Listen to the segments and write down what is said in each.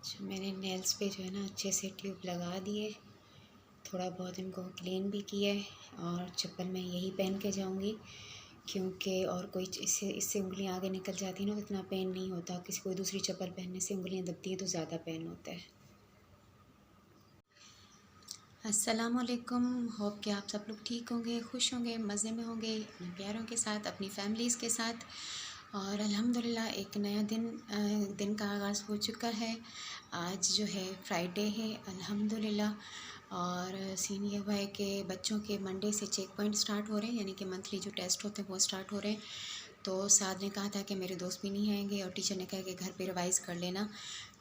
आज मैंने नेल्स पे जो है ना अच्छे से ट्यूब लगा दिए, थोड़ा बहुत इनको क्लीन भी किया है। और चप्पल मैं यही पहन के जाऊंगी क्योंकि और कोई इससे इससे उंगलियां आगे निकल जाती है ना तो इतना पेन नहीं होता। किसी कोई दूसरी चप्पल पहनने से उंगलियां दबती हैं तो ज़्यादा पेन होता है। अस्सलामुअलैकुम। होप कि आप सब लोग ठीक होंगे, खुश होंगे, मज़े में होंगे, अपने प्यारों के साथ, अपनी फैमिलीज़ के साथ। और अल्हम्दुलिल्लाह एक नया दिन का आगाज़ हो चुका है। आज जो है फ्राइडे है अल्हम्दुलिल्लाह। और सीन ये हुआ है कि बच्चों के मंडे से चेक पॉइंट स्टार्ट हो रहे हैं, यानी कि मंथली जो टेस्ट होते हैं वो स्टार्ट हो रहे हैं। तो साद ने कहा था कि मेरे दोस्त भी नहीं आएंगे और टीचर ने कहा कि घर पे रिवाइज़ कर लेना।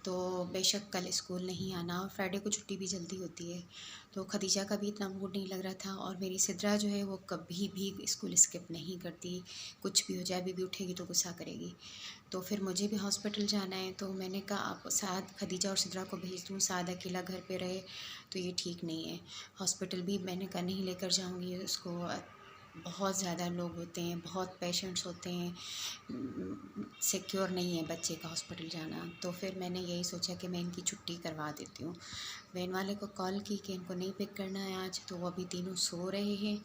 तो बेशक कल स्कूल नहीं आना और फ्राइडे को छुट्टी भी जल्दी होती है। तो खदीजा का भी इतना मूड नहीं लग रहा था और मेरी सिद्रा जो है वो कभी भी स्कूल स्किप नहीं करती। कुछ भी हो जाए, अभी भी उठेगी तो गुस्सा करेगी। तो फिर मुझे भी हॉस्पिटल जाना है तो मैंने कहा आप साद खदीजा और सिद्रा को भेज दूँ, साद अकेला घर पे रहे तो ये ठीक नहीं है। हॉस्पिटल भी मैंने कहा नहीं लेकर जाऊँगी उसको, बहुत ज़्यादा लोग होते हैं, बहुत पेशेंट्स होते हैं, सिक्योर नहीं है बच्चे का हॉस्पिटल जाना। तो फिर मैंने यही सोचा कि मैं इनकी छुट्टी करवा देती हूँ। वैन वाले को कॉल की कि इनको नहीं पिक करना है आज, तो वो अभी तीनों सो रहे हैं।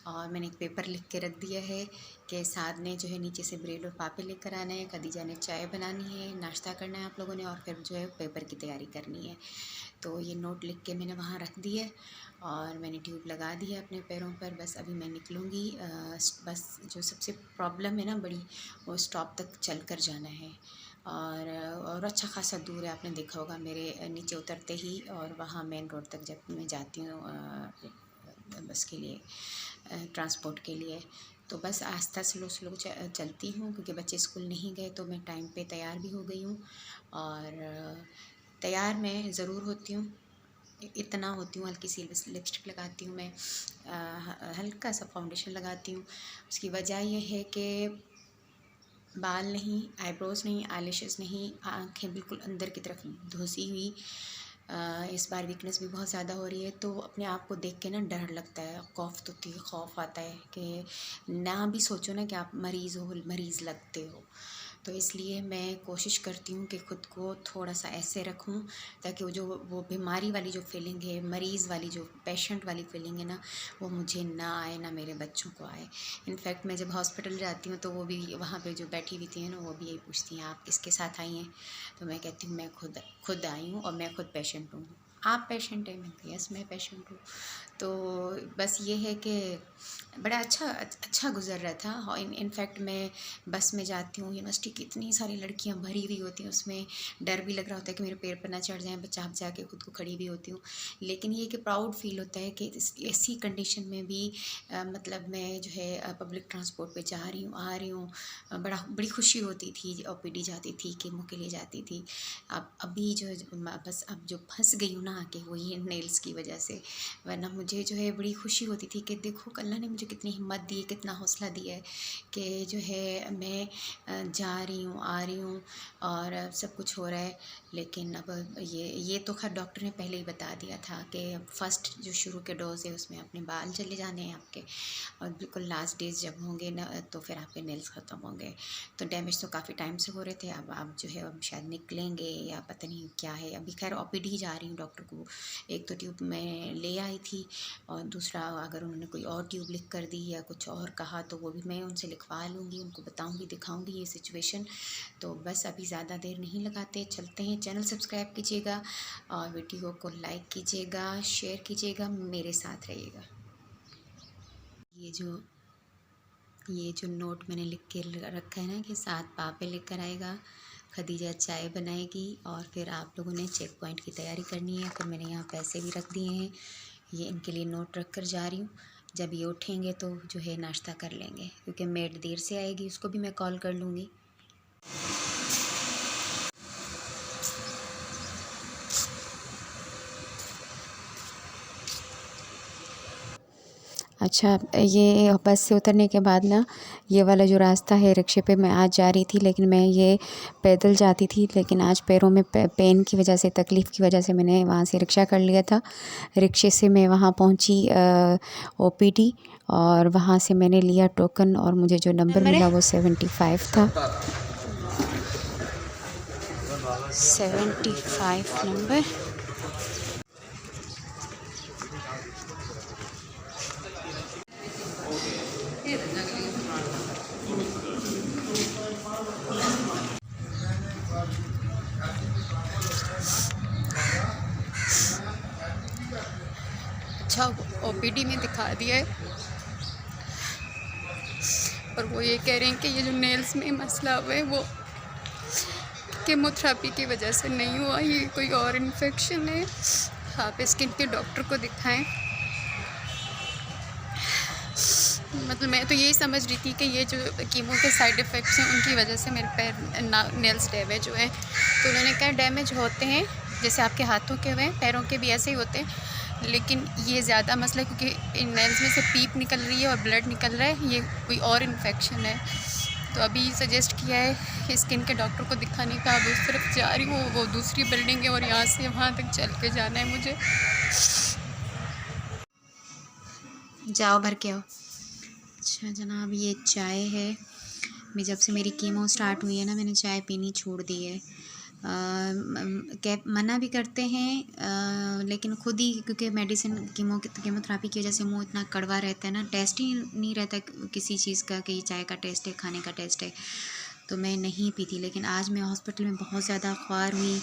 और मैंने एक पेपर लिख के रख दिया है कि साद ने जो है नीचे से ब्रेड और पापे लेकर आना है, खदीजा ने चाय बनानी है, नाश्ता करना है आप लोगों ने, और फिर जो है पेपर की तैयारी करनी है। तो ये नोट लिख के मैंने वहाँ रख दी है और मैंने ट्यूब लगा दी है अपने पैरों पर। बस अभी मैं निकलूँगी। बस जो सबसे प्रॉब्लम है ना बड़ी, वो स्टॉप तक चल कर जाना है। और अच्छा खासा दूर है, आपने देखा होगा मेरे नीचे उतरते ही। और वहाँ मेन रोड तक जब मैं जाती हूँ बस के लिए, ट्रांसपोर्ट के लिए, तो बस आस्ता स्लो स्लो चलती हूँ क्योंकि बच्चे स्कूल नहीं गए। तो मैं टाइम पे तैयार भी हो गई हूँ और तैयार मैं ज़रूर होती हूँ, इतना होती हूँ। हल्की सी लिपस्टिक लगाती हूँ मैं, हल्का सा फाउंडेशन लगाती हूँ। उसकी वजह यह है कि बाल नहीं, आईब्रोज़ नहीं, आईलैशेस नहीं, आँखें बिल्कुल अंदर की तरफ धुसी हुई। इस बार वीकनेस भी बहुत ज़्यादा हो रही है तो अपने आप को देख के ना डर लगता है, खौफ आता है कि ना भी सोचो ना कि आप मरीज़ हो, मरीज़ लगते हो। तो इसलिए मैं कोशिश करती हूँ कि ख़ुद को थोड़ा सा ऐसे रखूँ ताकि वो बीमारी वाली जो फीलिंग है, मरीज़ वाली जो पेशेंट वाली फीलिंग है ना, वो मुझे ना आए, ना मेरे बच्चों को आए। इनफैक्ट मैं जब हॉस्पिटल जाती हूँ तो वो भी वहाँ पे जो बैठी हुई थी ना, वो भी यही पूछती हैं आप किसके साथ आई हैं। तो मैं कहती हूँ मैं खुद आई हूँ और मैं खुद पेशेंट हूँ। आप पेशेंट हैं? मैं कहा यस मैं पेशेंट हूँ। तो बस ये है कि बड़ा अच्छा गुज़र रहा था। और इनफैक्ट मैं बस में जाती हूँ, यूनिवर्सिटी की इतनी सारी लड़कियाँ भरी हुई होती हैं, उसमें डर भी लग रहा होता है कि मेरे पैर पर ना चढ़ जाएँ, बचा बचा के खुद को खड़ी भी होती हूँ। लेकिन ये कि प्राउड फील होता है कि ऐसी कंडीशन में भी मतलब मैं जो है पब्लिक ट्रांसपोर्ट पे जा रही हूँ, आ रही हूँ। बड़ी खुशी होती थी, ओपीडी जाती थी, कीमो के लिए जाती थी। अब अभी जो बस अब जो फंस गई हूँ ना आके, वही नेल्स की वजह से। वरना मुझे जो है बड़ी खुशी होती थी कि देखो अल्लाह ने मुझे कितनी हिम्मत दी है, कितना हौसला दिया है कि जो है मैं जा रही हूँ, आ रही हूँ और सब कुछ हो रहा है। लेकिन अब ये तो खैर डॉक्टर ने पहले ही बता दिया था कि फ़र्स्ट जो शुरू के डोज़ है उसमें अपने बाल चले जाने हैं आपके, और बिल्कुल लास्ट डेज जब होंगे ना तो फिर आपके नेल्स ख़त्म होंगे। तो डैमेज तो काफ़ी टाइम से हो रहे थे, अब आप जो है अब शायद निकलेंगे या पता नहीं क्या है। अभी खैर ओपीडी ही जा रही हूँ डॉक्टर को। एक तो ट्यूब मैं ले आई थी और दूसरा अगर उन्होंने कोई और ट्यूब लिख कर दी या कुछ और कहा तो वो भी मैं उनसे लिखवा लूँगी, उनको बताऊँगी, दिखाऊँगी ये सिचुएशन। तो बस अभी ज़्यादा देर नहीं लगाते, चलते हैं। चैनल सब्सक्राइब कीजिएगा और वीडियो को लाइक कीजिएगा, शेयर कीजिएगा, मेरे साथ रहिएगा। ये जो नोट मैंने लिख के रखा है ना कि साथ पापे लेकर आएगा, खदीजा चाय बनाएगी और फिर आप लोगों ने चेक पॉइंट की तैयारी करनी है। फिर मैंने यहाँ पैसे भी रख दिए हैं, ये इनके लिए नोट रख कर जा रही हूँ। जब ये उठेंगे तो जो है नाश्ता कर लेंगे क्योंकि मेड देर से आएगी, उसको भी मैं कॉल कर लूँगी। अच्छा, ये बस से उतरने के बाद ना ये वाला जो रास्ता है, रिक्शे पे मैं आज जा रही थी लेकिन मैं ये पैदल जाती थी, लेकिन आज पैरों में पेन की वजह से, तकलीफ़ की वजह से मैंने वहाँ से रिक्शा कर लिया था। रिक्शे से मैं वहाँ पहुँची ओपीडी और वहाँ से मैंने लिया टोकन और मुझे जो नंबर मिला वो 75 था। 75 नंबर। अच्छा, ओपीडी में दिखा दिया है और वो ये कह रहे हैं कि ये जो नेल्स में मसला हुआ है वो कीमोथेरेपी की वजह से नहीं हुआ, ये कोई और इन्फेक्शन है, आप स्किन के डॉक्टर को दिखाएं। मतलब मैं तो यही समझ रही थी कि ये जो कीमो के साइड इफ़ेक्ट्स हैं उनकी वजह से मेरे पैर नेल्स डैमेज हुए हैं। तो उन्होंने कहा डैमेज होते हैं, जैसे आपके हाथों के हुए, पैरों के भी ऐसे ही होते हैं, लेकिन ये ज़्यादा मसला है क्योंकि इन नेल्स में से पीप निकल रही है और ब्लड निकल रहा है, ये कोई और इन्फेक्शन है। तो अभी सजेस्ट किया है स्किन के डॉक्टर को दिखाने का। अब उस तरफ जा रही हूँ, वो दूसरी बिल्डिंग है और यहाँ से वहाँ तक चल के जाना है मुझे। जाओ भर के आओ। अच्छा जनाब, ये चाय है। मैं जब से मेरी कीमो स्टार्ट हुई है ना, मैंने चाय पीनी छोड़ दी है। मना भी करते हैं लेकिन खुद ही, क्योंकि मेडिसिन कीमोथेरेपी की वजह से मुंह इतना कड़वा रहता है ना, टेस्ट ही नहीं रहता किसी चीज़ का कि चाय का टेस्ट है, खाने का टेस्ट है, तो मैं नहीं पीती। लेकिन आज मैं हॉस्पिटल में बहुत ज़्यादा ख्वार हुई,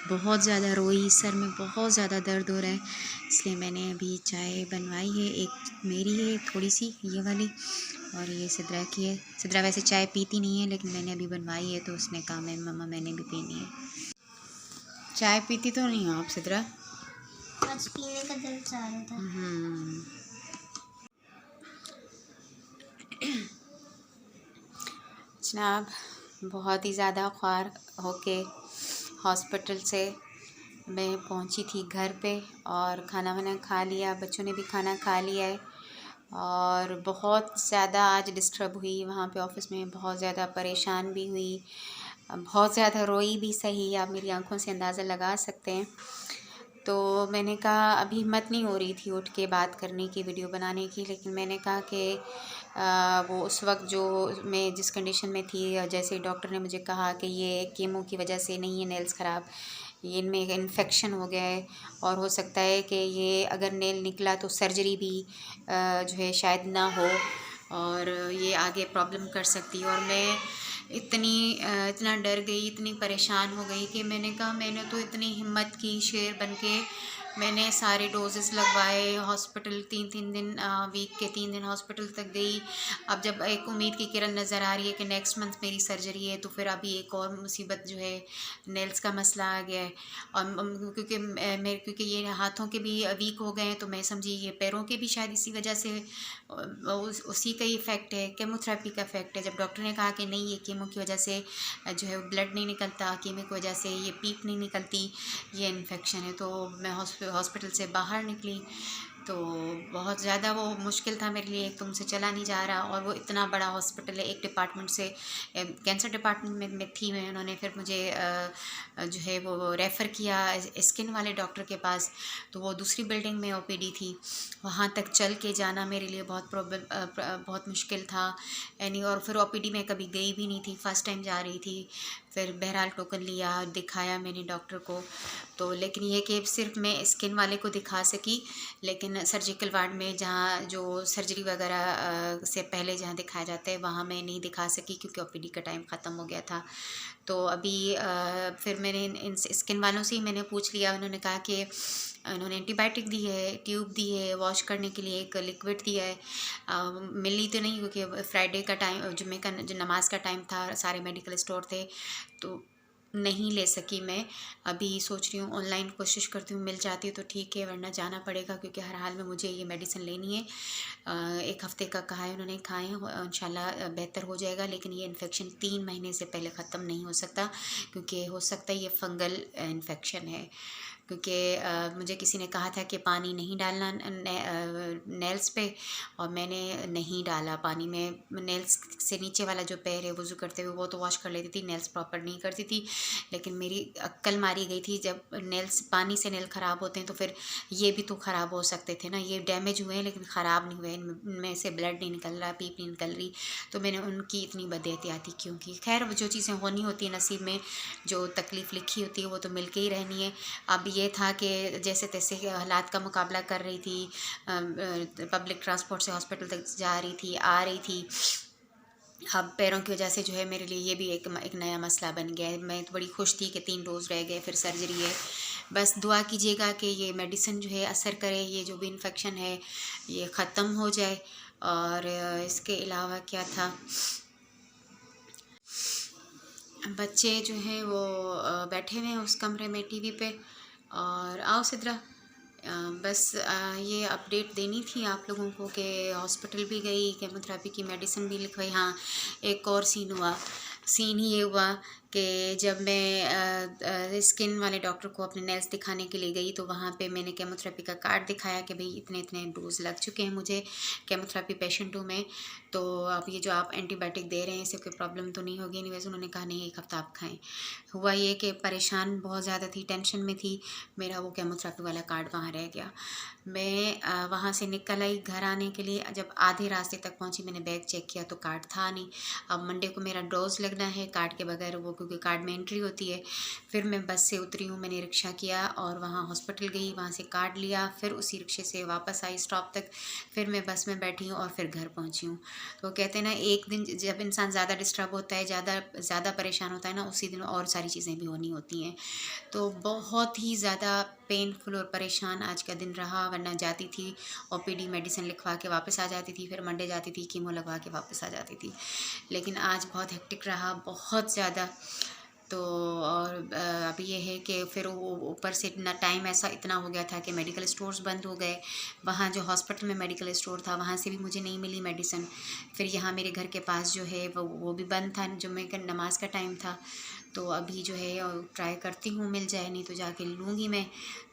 बहुत ज़्यादा रोई, सर में बहुत ज़्यादा दर्द हो रहा है, इसलिए मैंने अभी चाय बनवाई है। एक मेरी है थोड़ी सी ये वाली, और ये सिद्रा की है। सिद्रा वैसे चाय पीती नहीं है, लेकिन मैंने अभी बनवाई है तो उसने कहा मैं मम्मा मैंने भी पीनी है। चाय पीती तो नहीं हो आप सिद्रा? आज पीने का दिल चाह रहा था। जनाब, बहुत ही ज़्यादा ख्वार होके हॉस्पिटल से मैं पहुंची थी घर पे, और खाना वाना खा लिया, बच्चों ने भी खाना खा लिया है, और बहुत ज़्यादा आज डिस्टर्ब हुई वहाँ पे ऑफ़िस में, बहुत ज़्यादा परेशान भी हुई, बहुत ज़्यादा रोई भी सही, आप मेरी आंखों से अंदाज़ा लगा सकते हैं। तो मैंने कहा अभी हिम्मत नहीं हो रही थी उठ के बात करने की, वीडियो बनाने की, लेकिन मैंने कहा कि वो उस वक्त जो मैं जिस कंडीशन में थी, जैसे डॉक्टर ने मुझे कहा कि ये कीमो की वजह से नहीं है नेल्स ख़राब, ये इनमें इन्फेक्शन हो गया है, और हो सकता है कि ये अगर नेल निकला तो सर्जरी भी जो है शायद ना हो, और ये आगे प्रॉब्लम कर सकती है। और मैं इतना डर गई, इतनी परेशान हो गई कि मैंने कहा, मैंने तो इतनी हिम्मत की, शेर बन के मैंने सारे डोजेस लगवाए, हॉस्पिटल 3-3 दिन, वीक के 3 दिन हॉस्पिटल तक गई। अब जब एक उम्मीद की किरण नज़र आ रही है कि नेक्स्ट मंथ मेरी सर्जरी है, तो फिर अभी एक और मुसीबत जो है नेल्स का मसला आ गया है। और क्योंकि ये हाथों के भी वीक हो गए हैं, तो मैं समझी ये पैरों के भी शायद इसी वजह से उसी का ही इफ़ेक्ट है, कीमोथेरेपी का इफ़ेक्ट है। जब डॉक्टर ने कहा कि नहीं, ये कीमो की वजह से जो है ब्लड नहीं निकलता, कीमो की वजह से ये पीप नहीं निकलती, ये इन्फेक्शन है, तो मैं हॉस्पिटल से बाहर निकली। तो बहुत ज़्यादा वो मुश्किल था मेरे लिए, एक तो मुझसे चला नहीं जा रहा, और वो इतना बड़ा हॉस्पिटल है, एक डिपार्टमेंट से कैंसर डिपार्टमेंट में थी मैं, उन्होंने फिर मुझे जो है वो रेफ़र किया स्किन वाले डॉक्टर के पास, तो वो दूसरी बिल्डिंग में ओपीडी थी, वहाँ तक चल के जाना मेरे लिए बहुत मुश्किल था। और फिर ओपीडी में कभी गई भी नहीं थी, फ़र्स्ट टाइम जा रही थी। फिर बहरहाल टोकन लिया, दिखाया मैंने डॉक्टर को, तो लेकिन ये कि सिर्फ मैं स्किन वाले को दिखा सकी, लेकिन सर्जिकल वार्ड में जहाँ जो सर्जरी वगैरह से पहले जहाँ दिखाया जाता है वहाँ मैं नहीं दिखा सकी, क्योंकि ओपीडी का टाइम ख़त्म हो गया था। तो अभी फिर मैंने इन स्किन वालों से ही मैंने पूछ लिया, उन्होंने कहा कि उन्होंने एंटीबायोटिक दी है, ट्यूब दी है, वॉश करने के लिए एक लिक्विड दिया है। मिली तो नहीं, क्योंकि फ्राइडे का टाइम, जुम्मे का जो नमाज का टाइम था, सारे मेडिकल स्टोर थे, तो नहीं ले सकी मैं। अभी सोच रही हूँ ऑनलाइन कोशिश करती हूँ, मिल जाती है तो ठीक है, वरना जाना पड़ेगा, क्योंकि हर हाल में मुझे ये मेडिसिन लेनी है। 1 हफ़्ते का कहा है उन्होंने, खाएँ इंशाल्लाह बेहतर हो जाएगा, लेकिन ये इन्फेक्शन 3 महीने से पहले ख़त्म नहीं हो सकता, क्योंकि हो सकता है ये फंगल इन्फेक्शन है। क्योंकि मुझे किसी ने कहा था कि पानी नहीं डालना नेल्स पे, और मैंने नहीं डाला पानी में। नेल्स से नीचे वाला जो पैर है वज़ू करते हुए वो तो वॉश कर लेती थी, नेल्स प्रॉपर नहीं करती थी। लेकिन मेरी अक्ल मारी गई थी, जब नेल्स पानी से नेल ख़राब होते हैं तो फिर ये भी तो ख़राब हो सकते थे ना। ये डैमेज हुए हैं लेकिन ख़राब नहीं हुए, इनमें से ब्लड नहीं निकल रहा, पीप नहीं निकल रही। तो मैंने उनकी इतनी बदएहतियाती क्यों की। खैर जो चीज़ें होनी होती है नसीब में, जो तकलीफ़ लिखी होती है वो तो मिल के ही रहनी है। अब ये था कि जैसे तैसे हालात का मुकाबला कर रही थी, पब्लिक ट्रांसपोर्ट से हॉस्पिटल तक जा रही थी, आ रही थी। अब पैरों की वजह से जो है मेरे लिए ये भी एक नया मसला बन गया है। मैं तो बड़ी खुश थी कि 3 डोज़ रह गए, फिर सर्जरी है। बस दुआ कीजिएगा कि ये मेडिसिन जो है असर करे, ये जो भी इन्फेक्शन है ये ख़त्म हो जाए। और इसके अलावा क्या था, बच्चे जो हैं वो बैठे हुए हैं उस कमरे में टीवी पे। और आओ सिद्रा, बस ये अपडेट देनी थी आप लोगों को कि हॉस्पिटल भी गई, केमोथेरेपी की मेडिसिन भी लिखवाई। हाँ, एक और सीन ही ये हुआ कि जब मैं स्किन वाले डॉक्टर को अपने नेल्स दिखाने के लिए गई तो वहाँ पे मैंने केमोथेरेपी का कार्ड दिखाया कि भाई इतने इतने डोज लग चुके हैं मुझे, केमोथेरेपी पेशेंट हूँ मैं, तो अब ये जो आप एंटीबायोटिक दे रहे हैं इससे कोई प्रॉब्लम तो नहीं होगी। एनीवेज उन्होंने कहा नहीं, 1 हफ़्ता आप खाएँ। हुआ ये कि परेशान बहुत ज़्यादा थी, टेंशन में थी, मेरा वो केमोथेरेपी वाला कार्ड वहाँ रह गया। मैं वहाँ से निकल आई घर आने के लिए, जब आधे रास्ते तक पहुँची मैंने बैग चेक किया तो कार्ड था नहीं। अब मंडे को मेरा डोज लगना है कार्ड के बगैर, वो क्योंकि कार्ड में एंट्री होती है। फिर मैं बस से उतरी हूँ, मैंने रिक्शा किया और वहाँ हॉस्पिटल गई, वहाँ से कार्ड लिया, फिर उसी रिक्शे से वापस आई स्टॉप तक, फिर मैं बस में बैठी हूँ और फिर घर पहुँची हूँ। तो कहते हैं ना, एक दिन जब इंसान ज़्यादा डिस्टर्ब होता है, ज़्यादा परेशान होता है ना, उसी दिन और सारी चीज़ें भी होनी होती हैं। तो बहुत ही ज़्यादा पेनफुल और परेशान आज का दिन रहा। वरना जाती थी ओपीडी मेडिसिन लिखवा के वापस आ जाती थी, फिर मंडे जाती थी कीमो लगवा के वापस आ जाती थी। लेकिन आज बहुत हेक्टिक रहा, बहुत ज़्यादा। तो और अब ये है कि फिर वो ऊपर से इतना टाइम ऐसा इतना हो गया था कि मेडिकल स्टोर्स बंद हो गए। वहाँ जो हॉस्पिटल में मेडिकल स्टोर था वहाँ से भी मुझे नहीं मिली मेडिसिन। फिर यहाँ मेरे घर के पास जो है वो भी बंद था, जुम्मे का नमाज का टाइम था। तो अभी जो है ट्राई करती हूँ मिल जाए, नहीं तो जाके लूँगी मैं।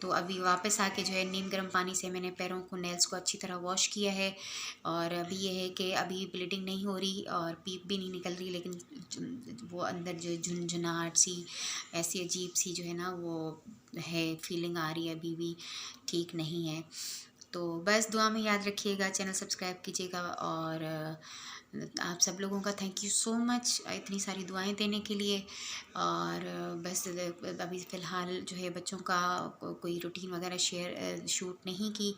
तो अभी वापस आके जो है नीम गर्म पानी से मैंने पैरों को, नेल्स को अच्छी तरह वॉश किया है। और अभी ये है कि अभी ब्लीडिंग नहीं हो रही और पीप भी नहीं निकल रही, लेकिन वो अंदर जो झुनझुनाहट सी, ऐसी अजीब सी जो है ना वो है, फीलिंग आ रही है, अभी भी ठीक नहीं है। तो बस दुआ में याद रखिएगा, चैनल सब्सक्राइब कीजिएगा। और आप सब लोगों का थैंक यू सो मच इतनी सारी दुआएं देने के लिए। और बस अभी फ़िलहाल जो है बच्चों का कोई रूटीन वगैरह शूट नहीं की।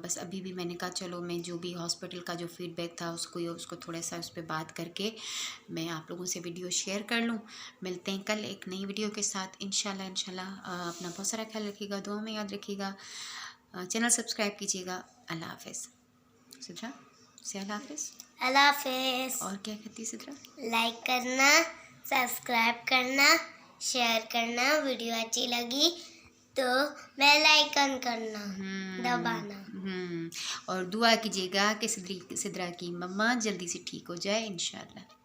बस अभी भी मैंने कहा चलो मैं जो भी हॉस्पिटल का जो फीडबैक था उसको थोड़ा सा उस पर बात करके मैं आप लोगों से वीडियो शेयर कर लूँ। मिलते हैं कल एक नई वीडियो के साथ इंशाल्लाह। अपना बहुत सारा ख्याल रखिएगा, दुआ में याद रखिएगा, चैनल सब्सक्राइब कीजिएगा। अल्लाह हाफ़िज़। सिद्रा से अल्लाह हाफ़िज़। अल्लाह हाफिज़। और क्या कहती है सिद्रा? लाइक करना, सब्सक्राइब करना, शेयर करना, वीडियो अच्छी लगी तो बेल आइकन करना दबाना। और दुआ कीजिएगा कि सिद्रा की मम्मा जल्दी से ठीक हो जाए इंशाल्लाह।